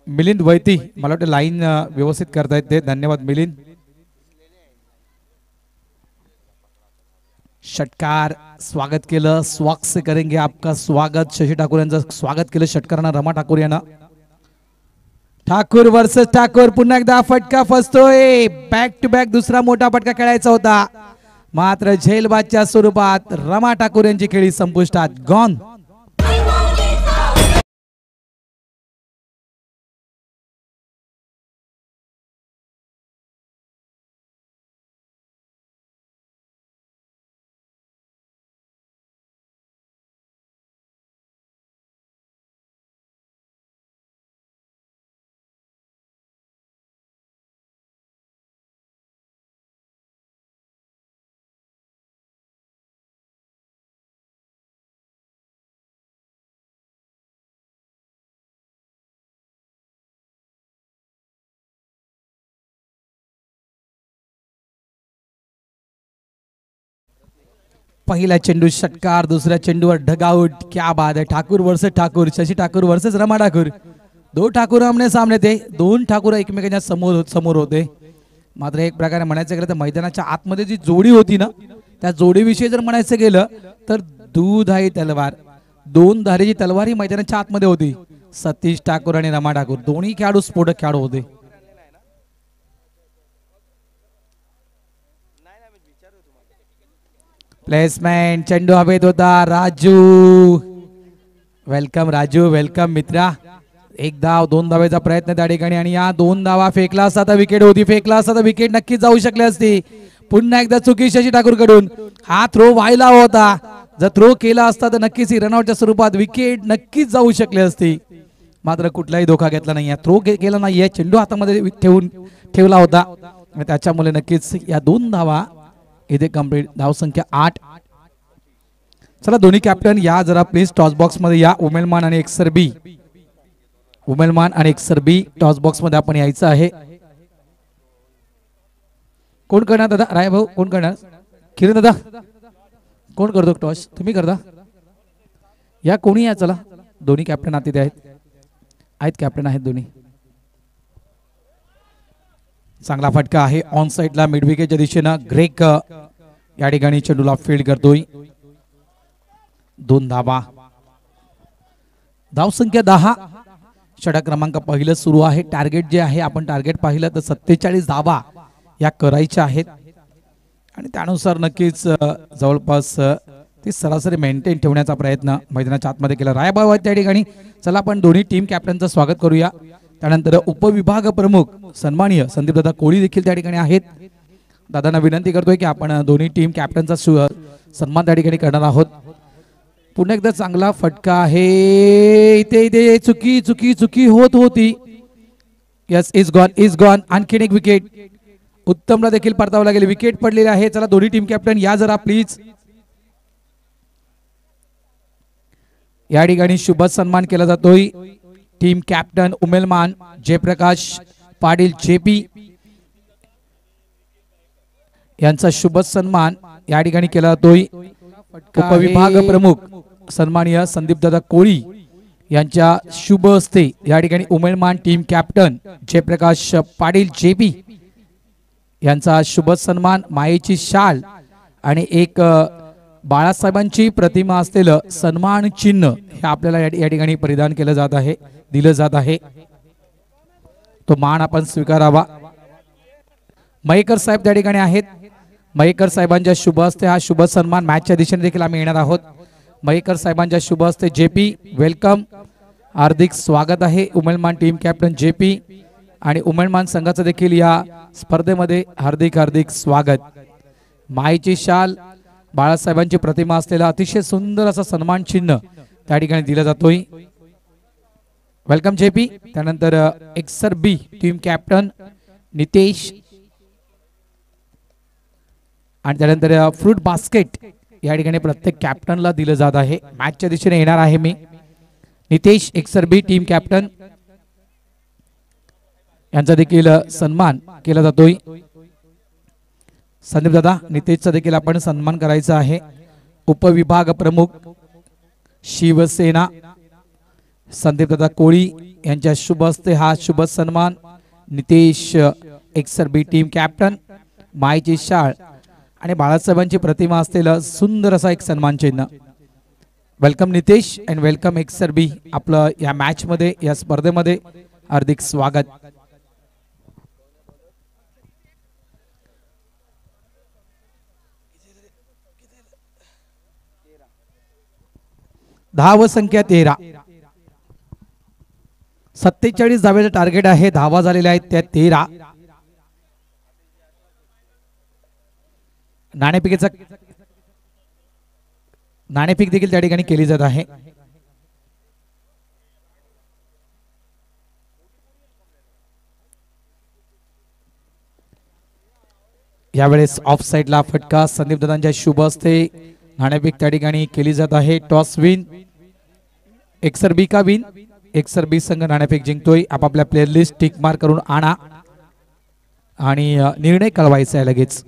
मिलिंद वैती, मला वाटतं लाईन व्यवस्थित करतायत ते, धन्यवाद मिलिंद. षटकार स्वागत केलं, स्वागत से करेंगे आपका स्वागत. शशी ठाकूर यांचं स्वागत केलं षटकारांना रमा ठाकूर यांना. ठाकूर वर्सेस ठाकूर, पुन्हा एकदा फटका फसतोय. बॅक टू बॅक दुसरा मोठा फटका खेळायचा होता, मात्र झेलबादच्या स्वरूपात रमा ठाकूर यांची खेळी संपुष्टात. गॉन. पहिला चेंडू षटकार, दुसऱ्या चेंडूवर ढगआउट. क्या बात है. Thakur versus Thakur, Shashi Thakur versus Rama Thakur. दो ठाकूर आमने सामने थे, दोन ठाकूर एकमेकांच्या समोर होते. मात्र एक प्रकारे म्हणायचं गेलं तर मैदानाच्या आतमध्ये जी जोडी होती ना, त्या जोडीविषयी जर म्हणायचं गेलं तर दूधाई तलवार, दोन धारेची तलवार ही मैदानाच्या आतमध्ये होती. सतीश ठाकूर आणि रमा ठाकूर दोन्ही खेळाडू स्फोटक खेळाडू होते. प्लेसमेंट, चेंडू हवेत होता. राजू, वेलकम राजू, वेलकम मित्रा. एक धाव, दोन धावेचा प्रयत्न त्या ठिकाणी आणि या दोन धावा फेकला असता तर विकेट होती, फेकला असता तर विकेट नक्कीच जाऊ शकली असती. पुन्हा एकदा चुकी शशी ठाकूर कडून. हा थ्रो व्हायला होता, जर थ्रो केला असता तर नक्कीच रनआउटच्या स्वरूपात विकेट नक्कीच जाऊ शकली असती. मात्र कुठलाही धोका घेतला नाहीये, थ्रो केला नाहीये, चेंडू हातामध्ये ठेवला होता, त्याच्यामुळे नक्कीच या दोन धावा इथे कंप्लीट. धावसंख्या 8. चला दोन्ही कॅप्टन या जरा प्लीज टॉस बॉक्स मध्ये या. उमेलमान आणि एक्सर बी, उमेलमान आणि एक्सर बी टॉस बॉक्स मध्ये आपण यायचं आहे. कोण करणार दादा? राय भाऊ कोण करणार? किरण दादा कोण करतो टॉस? तुम्ही करता या. कोणी या. चला दोन्ही कॅप्टन आतिथे आहेत कॅप्टन आहेत दोन्ही. चांगला फटका आहे ऑन साइडला मिड विकेटच्या दिशेनं. ग्रेक या ठिकाणी चेंडूला फील्ड करतोय. 2 धावा. धाव संख्या 10. षटक क्रमांक पहिलं सुरू आहे. टार्गेट जे आहे आपण टार्गेट पाहिलं तर 47 धावा या करायच्या आहेत आणि त्यानुसार नक्कीच जवळपास ती सरासरी मेंटेन ठेवण्याचा प्रयत्न मैदानाच्या आतमध्ये केला. रायबाबा त्या ठिकाणी. चला आपण दोन्ही टीम कॅप्टनचं स्वागत करूया. त्यानंतर उपविभाग प्रमुख सन्माननीय संदीप दादा कोळी देखील त्या ठिकाणी आहेत. दादांना विनंती करतोय की आपण दोन्ही टीम कॅप्टनचा सन्मान त्या ठिकाणी करणार आहोत. पुन्हा एकदा चांगला फटका आहे. इथे इथे चुकी चुकी चुकी होत होती. Yes is gone. आणखीन एक विकेट. उत्तमला देखील परतावं लागेल. विकेट पडलेले आहे. चला दोन्ही टीम कॅप्टन या जरा प्लीज. या ठिकाणी शुभ सन्मान केला जातोय. Team captain Umelman Jayprakash Patil JP यांचा शुभ सन्मान या ठिकाणी केला जातोय. उपविभाग प्रमुख सन्माननीय संदीप दादा कोळी यांच्या शुभ हस्ते या ठिकाणी Umelman team captain Jayprakash Patil JP यांचा शुभ सन्मान. मायेची शाल आणि एक बाळासाहेबांची प्रतिमा असलेलं सन्मान चिन्ह हे आपल्याला या ठिकाणी परिधान केलं जात आहे, दिलं जात आहे. तो मान आपण स्वीकारावा. मयेकर साहेब त्या ठिकाणी आहेत. मयेकर साहेबांच्या शुभ हस्ते हा शुभ सन्मान मॅचच्या दिशेने देखील आम्ही येणार आहोत. मयेकर साहेबांच्या शुभ हस्ते जेपी वेलकम, हार्दिक स्वागत आहे. उमेलमान टीम कॅप्टन जेपी आणि उमेलमान संघाचं देखील या स्पर्धेमध्ये हार्दिक हार्दिक स्वागत. मायेची शाल, बाळासाहेबांची प्रतिमा असलेला अतिशय सुंदर असा सन्मान चिन्ह त्या ठिकाणी दिला जातोय. Welcome JP. त्यानंतर एक्सर बी टीम कॅप्टन नितेश आणि त्यानंतर फ्रूट बास्केट या ठिकाणी प्रत्येक कॅप्टनला दिलं जात आहे. मॅचच्या दिशेने येणार आहे मी. नितेश एक्सर बी टीम कॅप्टन यांचा देखील सन्मान केला जातोय. संदीप दादा नितेशचा देखील आपण सन्मान करायचा आहे. उपविभाग प्रमुख शिवसेना संदीप दादा कोळी यांच्या शुभ हस्ते हा शुभ सन्मान. नितेश एक्सर बी टीम कॅप्टन, मायची शाळ आणि बाळासाहेबांची प्रतिमा असलेलं सुंदर असा एक सन्मान चिन्ह. वेलकम नितेश अँड वेलकम एक्सर बी. आपलं या मॅच मध्ये या स्पर्धेमध्ये हार्दिक स्वागत. धाव संख्या 13. 47 धावेचं टार्गेट आहे. धावा झालेल्या आहेत त्या 13. नाणेफेक देखील त्या ठिकाणी केली जात आहे. यावेळेस ऑफ साइडला फटका संदीप दादांच्या शुभ हस्ते नाणेफेक त्या ठिकाणी केली जात आहे. Toss win. एक्सर बी का विन. एक्सर बी संघ नाणेफेक जिंकतोय. आपापल्या प्लेअर लिस्ट टिक मार्क करून आणा आणि निर्णय कळवायचा आहे लगेच.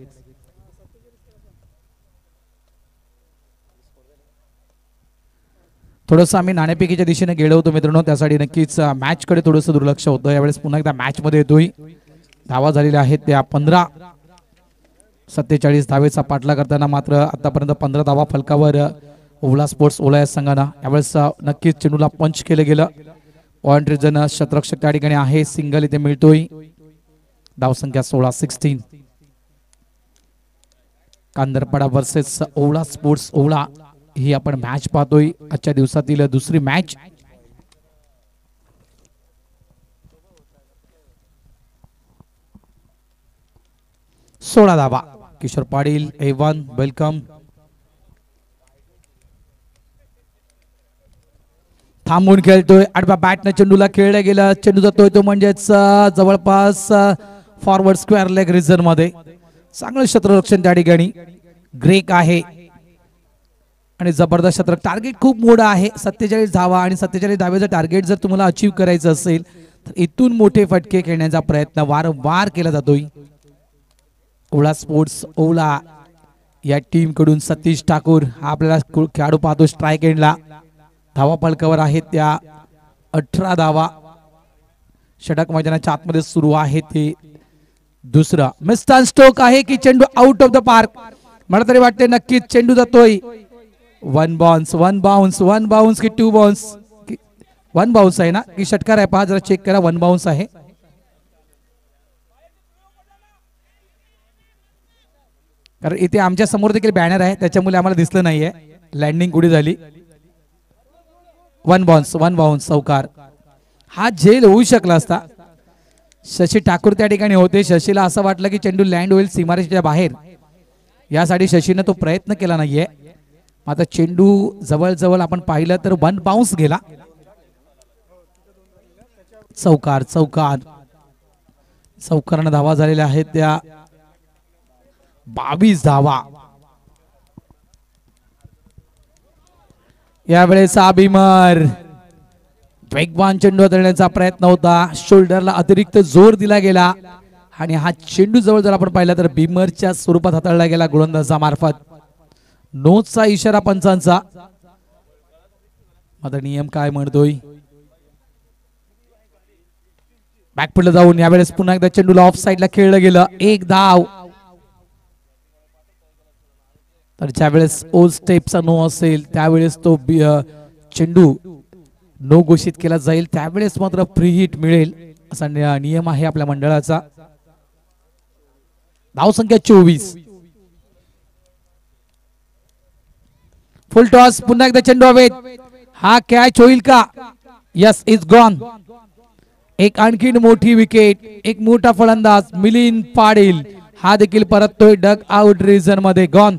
थोडंसं आम्ही नाणेफेकीच्या दिशेने गेलो होतो मित्रांनो, त्यासाठी नक्कीच मॅच कडे थोडंसं दुर्लक्ष होतं. यावेळेस पुन्हा एकदा मॅच मध्ये येतोय. धावा झालेल्या आहेत त्या 15. 47 धावेचा पाठला करताना मात्र आतापर्यंत 15 धावा फलकावर ओवला स्पोर्ट्स ओला या संघानं. यावेळेस नक्कीच चेंडूला पंच केलं गेलं. पॉइंट रिजन शतरक्षक त्या ठिकाणी आहे. सिंगल इथे मिळतोय. धाव संख्या 16. कांदरपाडा वर्सेस ओवला स्पोर्ट्स ओवला ही आपण मॅच पाहतोय. आजच्या दिवसातील दुसरी मॅच. सोळा धावा. Kishor Patil A1 welcome. थांबून खेळतोय. आडव्या बॅटने चेंडूला खेळला गेला. चेंडू जातोय तो म्हणजेच जवळपास फॉरवर्ड स्क्वेअर लेग रिजन मध्ये. चांगलं क्षेत्ररक्षण त्या ठिकाणी. ग्रेक आहे. आणि जबरदस्त शतक. टार्गेट खूप मोठं आहे, 47 धावा आणि 47 धावेचं टार्गेट जर तुम्हाला अचीव करायचं असेल तर इथून मोठे फटके खेळण्याचा प्रयत्न वारंवार केला जातोय. ओला स्पोर्ट्स ओला या टीम कडून सतीश ठाकूर हा आपल्याला खेळाडू पाहतो स्ट्राइक एंडला. धावा पलकावर आहेत त्या 18 धावा. षटक मैदानाच्या आतमध्ये सुरू आहे ते दुसरा. मिस्टर स्टोक आहे की चेंडू आउट ऑफ द पार्क. मला तरी वाटते नक्कीच चेंडू जातोय. वन बाउन्स की टू बाउन्स. वन बाउन्स आहे ना की षटकार आहे? पहा जरा चेक करा. वन बाउन्स आहे. कारण इथे आमच्या समोर देखील बॅनर आहे त्याच्यामुळे आम्हाला दिसलं नाहीये लँडिंग कुठे झाली. वन बाउन्स चौकार. हा झेल होऊ शकला असता. शशी ठाकूर त्या ठिकाणी होते. शशीला असं वाटलं की चेंडू लँड होईल सीमारेषेच्या बाहेर, यासाठी शशीनं तो प्रयत्न केला नाहीये. आता चेंडू जवळ आपण पाहिलं तर वन बाउन्स गेला. चौकारानं धावा झालेल्या आहेत त्या 22 धावा. यावेळेस भीमर वेगवान चेंडू हाताळण्याचा प्रयत्न होता. शोल्डरला अतिरिक्त जोर दिला गेला आणि हा चेंडू जर आपण पाहिला तर भीमरच्या स्वरूपात हाताळला गेला गोलंदाजामार्फत. नोचा इशारा पंचांचा. आता नियम काय म्हणतोय? बॅकफुटला जाऊन यावेळेस पुन्हा एकदा चेंडूला ऑफ साइडला खेळलं गेलं. एक धाव. तर ज्यावेळेस ओ स्टेपचा नो असेल त्यावेळेस तो चेंडू नो घोषित केला जाईल. त्यावेळेस मात्र फ्री हिट मिळेल असा नियम आहे आपल्या मंडळाचा. धाव संख्या 24. फुल टॉस. पुन्हा एकदा चेंडू हवेत. हा कॅच होईल का? Yes, it's gone. एक आणखीन मोठी विकेट. एक मोठा फलंदाज मिलिंद पाटील हा देखील परततोय डग आउट रिजन मध्ये. गॉन.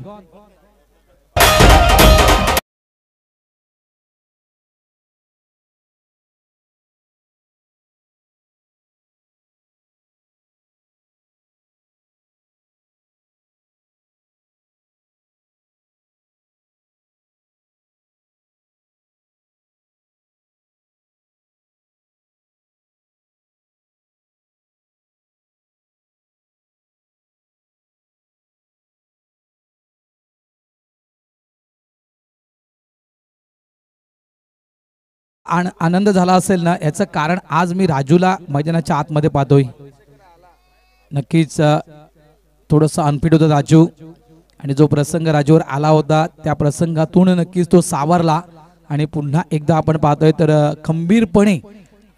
आनंद झाला असेल ना, याचं कारण आज मी राजूला मैदानाच्या आतमध्ये पाहतोय. नक्कीच थोडंसं अनफिट होतं राजू आणि जो प्रसंग राजूवर आला होता त्या प्रसंगातून नक्कीच तो सावरला आणि पुन्हा एकदा आपण पाहतोय तर खंबीरपणे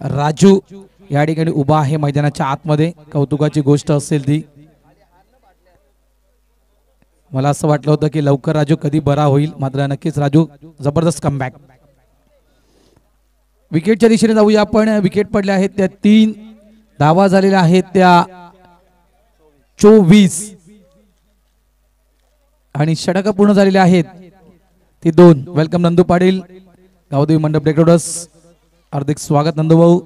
राजू या ठिकाणी उभा आहे मैदानाच्या आतमध्ये. कौतुकाची गोष्ट असेल ती. मला असं वाटलं होतं की लवकर राजू कधी बरा होईल, मात्र नक्कीच राजू जबरदस्त कमबॅक. विकेटच्या दिशेने जाऊया आपण. विकेट पडल्या आहेत त्या 3. धावा झालेल्या आहेत त्या 24 आणि षटकं पूर्ण झालेले आहेत ती 2. वेलकम नंदू पाटील, गावदेवी मंडप डेकोरेटर्स. हार्दिक स्वागत नंदू भाऊ.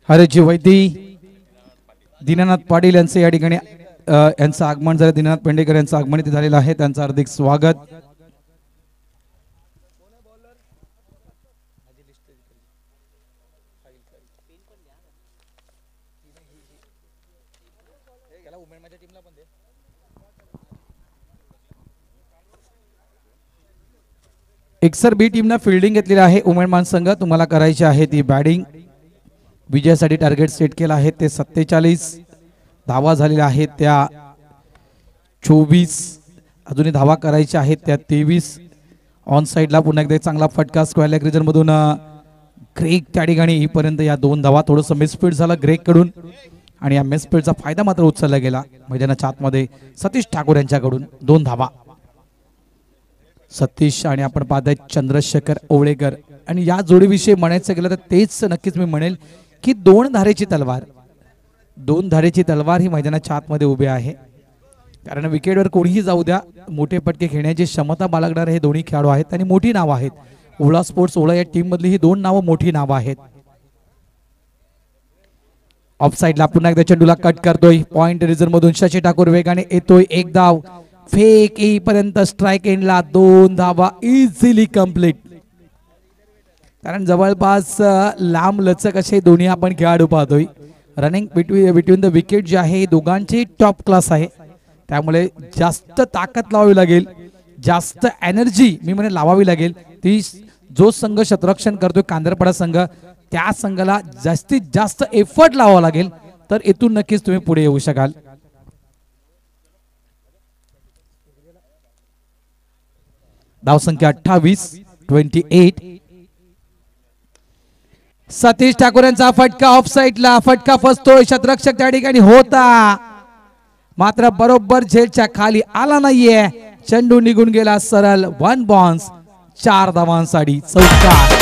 हरेजी वैदी, दीनानाथ पाटील यांचे या ठिकाणी यांचं आगमन झालं. दीनानाथ पेंडेकर यांचं आगमन इथे झालेलं आहे. त्यांचं हार्दिक स्वागत. एक्सर बी टीमनं फिल्डिंग घेतलेली आहे. उमेद मान संघ तुम्हाला करायची आहे ती बॅटिंग. विजयासाठी टार्गेट सेट केला आहे ते 47. धावा झालेल्या आहेत त्या 24. अजूनही धावा करायच्या आहेत त्या 23. ऑन साइडला पुन्हा एकदा चांगला फटका स्क्वेअर लेग रिजन मधून ग्रेक त्या ठिकाणी येईपर्यंत या 2 धावा. थोडंसं मिसफील्ड झालं ग्रेक कडून आणि या मिसफील्डचा फायदा मात्र उचलला गेला मैदानाच्या आतमध्ये सतीश ठाकूर यांच्याकडून. 2 धावा. सतीश आणि आपण पाहताय चंद्रशेखर ओवळेकर. आणि या जोडीविषयी म्हणायचं गेलं तर तेच नक्कीच मी म्हणेल की 2 धारेची तलवार. दोन धारेची तलवार ही मैदानाच्या आतमध्ये उभी आहे, कारण विकेटवर कोणीही जाऊ द्या, मोठे पटके खेळण्याची क्षमता बाळगणारे हे दोन्ही खेळाडू आहेत आणि मोठी नावं आहेत. ओळा स्पोर्ट्स ओळा या टीम मधली ही दोन नावं मोठी नावं आहेत. ऑफ साइडला पुन्हा एकदा चेंडूला कट करतोय. पॉइंट रिझर्व मधून शशी ठाकूर वेगाने येतोय. एक धाव, फेक येईपर्यंत स्ट्राइक एंडला 2 धावा इझिली कंप्लीट. कारण जवळपास लांब लचक असे दोन्ही आपण खेळाडू पाहतोय. रनिंग बिटवीन द विकेट जे आहे दोघांची टॉप क्लास आहे, त्यामुळे जास्त ताकद लावावी लागेल, जास्त एनर्जी मी म्हणे लावावी लागेल. ती जो संघ शतरक्षण करतोय कांदरपाडा संघ, त्या संघाला जास्तीत जास्त एफर्ट लावावा लागेल, तर इथून नक्कीच तुम्ही पुढे येऊ शकाल. धावसंख्या 28. सतीश ठाकूर यांचा फटका ऑफ साइडला, फटका फसतोय. शतरक्षक त्या ठिकाणी होता, मात्र बरोबर झेलच्या खाली आला नाहीये. चेंडू निघून गेला सरळ. 1 बॉन्स, 4 धावांसाठी चौकार.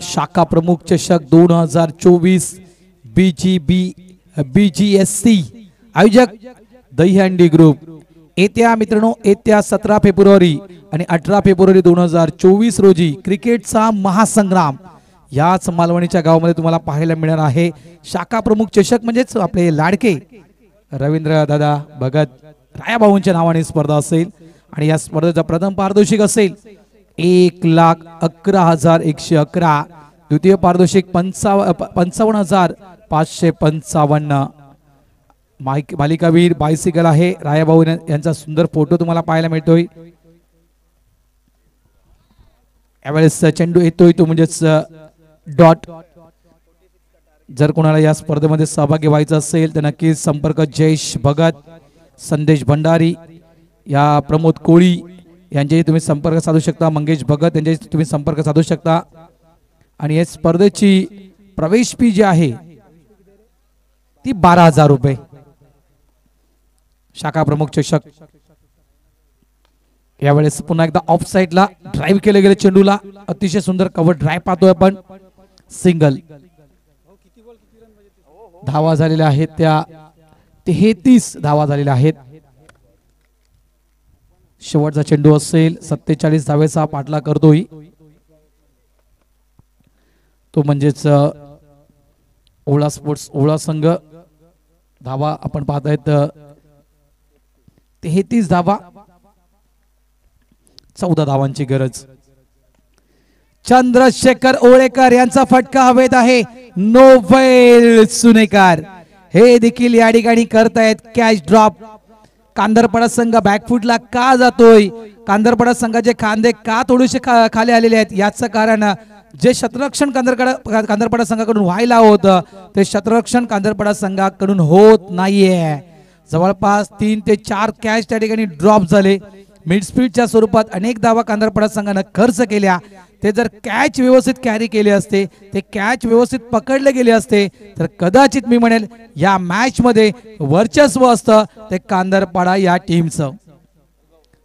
शाखा प्रमुख चषक 2024 BGSC आयोजक दहीहंडी ग्रुप. येत्या मित्रांनो, येत्या 17 फेब्रुवारी आणि 18 फेब्रुवारी 2024 रोजी क्रिकेटचा महासंग्राम याच मालवणीच्या गावामध्ये तुम्हाला पाहायला मिळणार आहे. शाखा प्रमुख चषक म्हणजेच आपले लाडके रवींद्र दादा भगत रायाभाऊंच्या नावाने स्पर्धा असेल आणि या स्पर्धेचा प्रथम पारितोषिक असेल 1,11,111. द्वितीय पारितोषिक 55,555. मालिकावीर बायसिकल आहे. रायाभाऊ यांचा सुंदर फोटो तुम्हाला पाहायला मिळतोय. यावेळेस चेंडू येतोय तो म्हणजेच डॉट. जर कोणाला या स्पर्धेमध्ये सहभागी व्हायचं असेल तर नक्कीच संपर्क जयेश भगत, संदेश भंडारी, या प्रमोद कोळी यांच्याशी तुम्ही संपर्क साधू शकता. मंगेश भगत यांच्याशी तुम्ही संपर्क साधू शकता. आणि या स्पर्धेची प्रवेश फी जी आहे ती 12,000 रुपये. शाखा प्रमुख चषक. यावेळेस पुन्हा एकदा ऑफ साइडला ड्राइव्ह केले गेले चेंडूला. अतिशय सुंदर कव्हर ड्राइव्ह पाहतोय आपण. सिंगल. धावा झालेल्या आहेत त्या 33 धावा झालेल्या आहेत. शेवटचा चेंडू असेल. 47 धावेचा पाठला करतोय तो म्हणजेच ओळा स्पोर्ट्स ओळा संघ. धावा आपण पाहत आहेत 33 धावा, 14 धावांची गरज. चंद्रशेखर ओळेकर यांचा फटका हवेत आहे. नोबेल सुनेकर हे देखील या ठिकाणी करतायत कॅच ड्रॉप. कांदरपाडा संघ बॅकफुटला का जातोय, कांदरपाडा संघाचे खांदे का थोडेसे खाली आलेले आहेत, याचं कारण जे शतरक्षण कांदरपाडा संघाकडून व्हायला होतं ते शतरक्षण कांदरपाडा संघाकडून होत नाहीये. जवळपास 3 ते 4 कॅच त्या ठिकाणी ड्रॉप झाले. मिड स्पीडच्या स्वरूपात अनेक धावा कांदरपाडा संघाने खर्च केल्या. ते जर कॅच व्यवस्थित कॅरी केले असते, ते कॅच व्यवस्थित पकडले गेले असते तर कदाचित मी म्हणेल या मॅच मध्ये वर्चस्व असतं ते कांदरपाडा या टीमचं.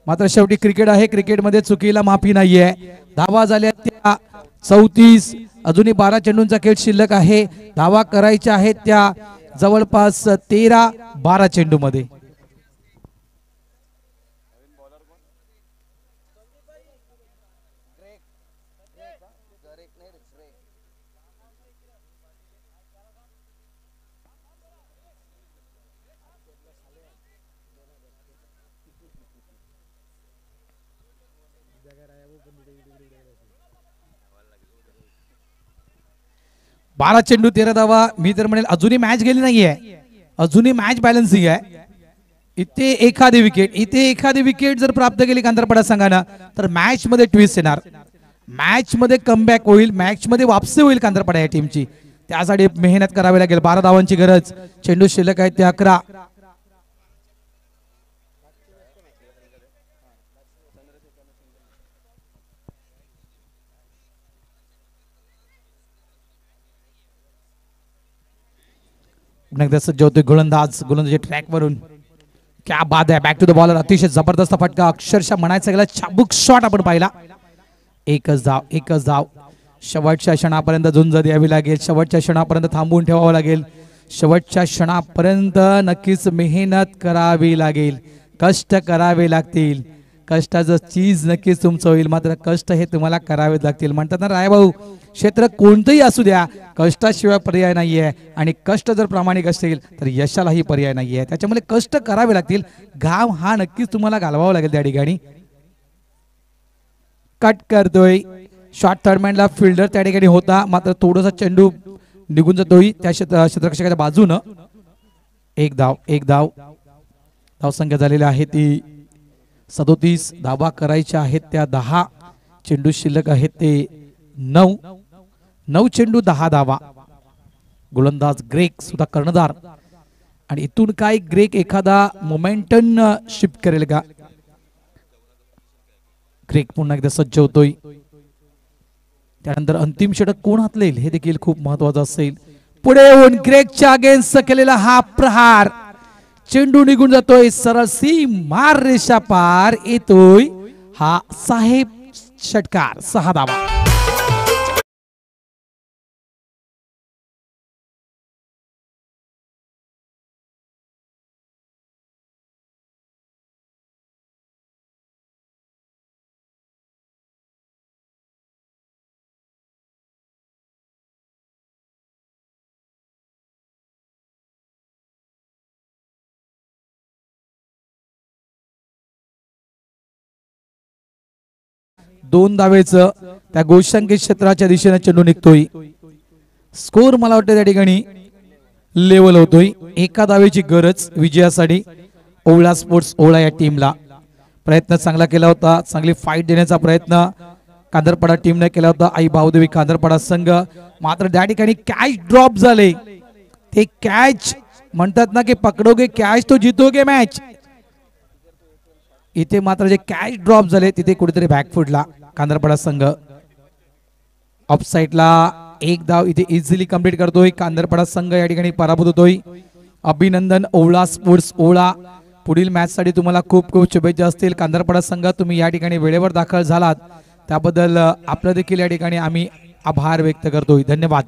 मात्र शेवटी क्रिकेट आहे, क्रिकेटमध्ये चुकीला माफी नाहीये. धावा झाल्या त्या 34. अजूनही 12 चेंडूंचा खेळ शिल्लक आहे. धावा करायच्या आहेत त्या जवळपास 13-12 चेंडू मध्ये. बारा चेंडू 13 धावा. मी तर म्हणेल अजूनही मॅच गेली नाहीये, अजूनही मॅच बॅलन्सिंग आहे. इथे एखादी विकेट जर प्राप्त केली कांदरपाडा संघानं तर मॅच मध्ये ट्विस्ट येणार, मॅच मध्ये कमबॅक होईल, मॅच मध्ये वापसी होईल कांदरपाडा या टीमची. त्यासाठी मेहनत करावी लागेल. 12 धावांची गरज. चेंडू शिल्लक आहेत ते 11. पुन्हा एकदा सज्ज होतोय गोलंदाजी ट्रॅक वरून. क्या बाद आहे, बॅक टू द बॉलर, अतिशय जबरदस्त फटका, अक्षरशः म्हणायचं गेला चाबूक शॉट आपण पाहिला. एकच धाव. शेवटच्या क्षणापर्यंत झुंज द्यावी लागेल, शेवटच्या क्षणापर्यंत थांबवून ठेवावं लागेल, शेवटच्या क्षणापर्यंत नक्कीच मेहनत करावी लागेल, कष्ट करावे लागतील. कष्टाचं चीज नक्कीच तुमचं होईल, मात्र कष्ट हे तुम्हाला करावे लागतील. म्हणतात ना रायभाऊ, क्षेत्र कोणतंही असू द्या, कष्टाशिवाय पर्याय नाहीये, आणि कष्ट जर प्रामाणिक असेल तर यशालाही पर्याय नाहीये. त्याच्यामुळे कष्ट करावे लागतील, घाम हा नक्कीच तुम्हाला घालवावा लागेल त्या ठिकाणी. कट करतोय शॉर्ट थर्डमॅनला, फिल्डर त्या ठिकाणी होता, मात्र थोडासा चेंडू निघून जातोय त्या क्षेत्ररक्षकाच्या बाजूनं. एक धाव. धावसंख्या झालेली आहे ती 37. धावा करायच्या आहेत त्या 10. चेंडू शिल्लक आहेत ते 9 चेंडू 10 धावा. गोलंदाज ग्रेक सुद्धा कर्णधार, आणि इथून काय ग्रेक एखादा मोमेंटम शिफ्ट करेल का? ग्रेक पुन्हा एकदा सज्ज होतोय. त्यानंतर अंतिम षटक कोण हातलेल हे देखील खूप महत्वाचं असेल. पुढे येऊन ग्रेकच्या अगेन्स्ट केलेला हा प्रहार, चेंडू निघून जातोय सरळ सीमार रेषा पार, येतोय हा साहेब षटकार, 6 धावा. दोन धावेचं त्या गोलशंकित क्षेत्राच्या दिशेने चेंडू निघतोय. स्कोर मला वाटतं त्या ठिकाणी लेवल होतोय. एका धावेची गरज विजयासाठी ओवळा स्पोर्ट्स ओवळा या टीमला. प्रयत्न चांगला केला होता, चांगली फाईट देण्याचा प्रयत्न कांदरपाडा टीमने केला होता, आई भाऊदेवी कांदरपाडा संघ. मात्र त्या ठिकाणी कॅच ड्रॉप झाले. ते कॅच म्हणतात ना की पकडोगे कॅच तो जितोगे मॅच. इथे मात्र जे कॅच ड्रॉप झाले तिथे कुठेतरी बॅकफुटला कांदरपाडा संघ. ऑफ साइडला एक धाव इथे इझिली कंप्लीट करतोय कांदरपाडा संघ, या ठिकाणी पराभूत होतोय. अभिनंदन ओवळा स्पोर्ट्स ओवळा. पुढील मॅच साठी तुम्हाला खूप खूप शुभेच्छा असतील. कांदरपाडा संघ तुम्ही या ठिकाणी वेळेवर दाखल झालात त्याबद्दल आपलं देखील या ठिकाणी आम्ही आभार व्यक्त करतोय. धन्यवाद.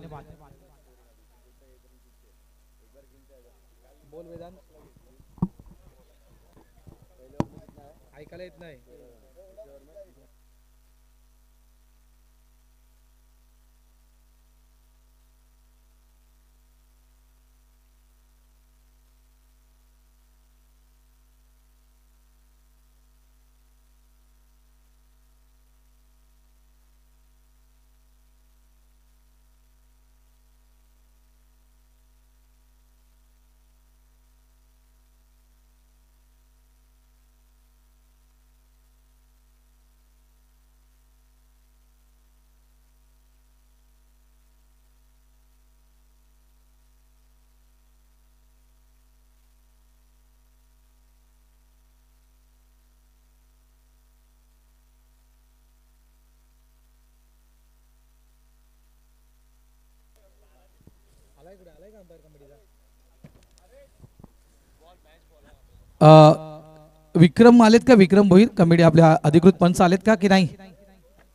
विक्रम आलेत का? विक्रम भोईर कमिटी आपल्या अधिकृत पंच आलेत का की नाही?